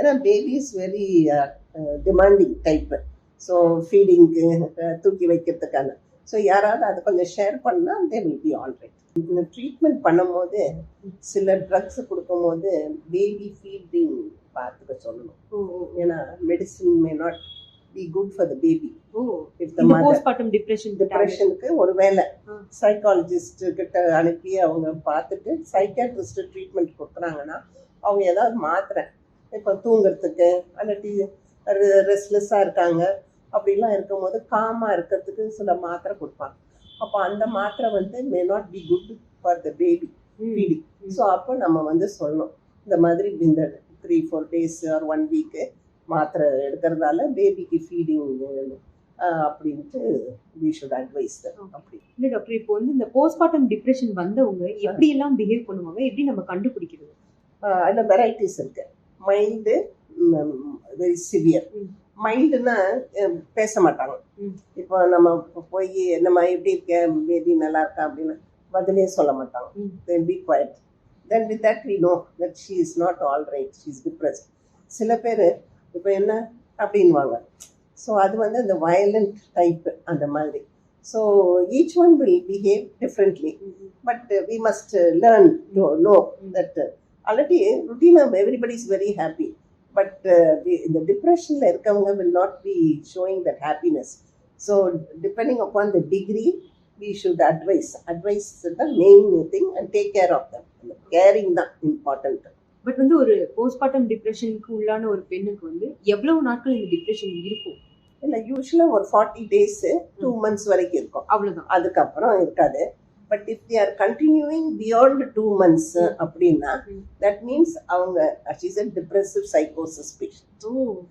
ஏன்னா baby is very demanding type. So ஃபீடிங்க்கு தூக்கி வைக்கிறதுக்கான. ஸோ யாராவது அதை கொஞ்சம் ஷேர் பண்ணால் they will be all right. இந்த ட்ரீட்மெண்ட் பண்ணும்போது சில ட்ரக்ஸ் கொடுக்கும்போது பேபி ஃபீடிங் பார்த்துக்க சொல்லணும். ஏன்னா medicine may not be good for the baby. டிப்ரெஷனுக்கு ஒருவேளை சைக்காலஜிஸ்ட் கிட்ட அனுப்பி அவங்க பார்த்துட்டு சைக்காட்ரிஸ்ட் ட்ரீட்மெண்ட் கொடுக்குறாங்கன்னா அவங்க ஏதாவது மாத்திரை இப்போ தூங்குறதுக்கு அல்லது ரெஸ்ட்லெஸ்ஸாக இருக்காங்க அப்படிலாம் இருக்கும்போது காமாக இருக்கிறதுக்கு சில மாத்திரை கொடுப்பாங்க. அப்போ அந்த மாத்திரை வந்து மே not be good for the baby feeding. So அப்போ நம்ம சொல்லணும் இந்த மாதிரி இந்த 3-4 days ஆர் 1 week மாத்திரை எடுக்கிறதால பேபிக்கு ஃபீடிங் அப்படின்ட்டு we should advise them. அப்படி இல்லை டாக்டர், இப்போ வந்து இந்த போஸ்ட்மார்ட்டம் டிப்ரெஷன் வந்தவங்க எப்படி எல்லாம் பிஹேவ் பண்ணுவாங்க, எப்படி நம்ம கண்டுபிடிக்கிறது? அதில் வெரைட்டிஸ் இருக்கு. Mild, very severe. மைல்டுன்னா பேச மாட்டாங்க. இப்போ நம்ம போய் என்னம்மா எப்படி இருக்கேன் பேபி நல்லா இருக்கா அப்படின்னு பதிலே சொல்ல மாட்டாங்க. they will be quiet. Then with that we know that she is not all right, she is depressed. சில பேர் இப்போ என்ன அப்படின்வாங்க. ஸோ அது வந்து அந்த வயலண்ட் டைப்பு அந்த மாதிரி. So each one will behave differently. But we must learn to know that already ருட்டீனாக everybody is very happy. But இந்த டிப்ரெஷனில் இருக்கவங்க will not be showing that happiness. So depending upon the degree we should advise the main thing and take care of them. Caring தான் important. But வந்து ஒரு postmortem டிப்ரெஷனுக்கு உள்ளான ஒரு பெண்ணுக்கு வந்து எவ்வளவு நாட்கள் இந்த டிப்ரெஷன் இருக்கும்? இல்லை, யூஸ்வலாக ஒரு 40 days 2 months வரைக்கும் இருக்கும், அவ்வளோதான். அதுக்கப்புறம் இருக்காது. But if they are continuing beyond 2 months அப்படின்னா தட் மீன்ஸ் அவங்க டிப்ரெசிவ் சைக்கோசிஸ் பேஷண்ட்.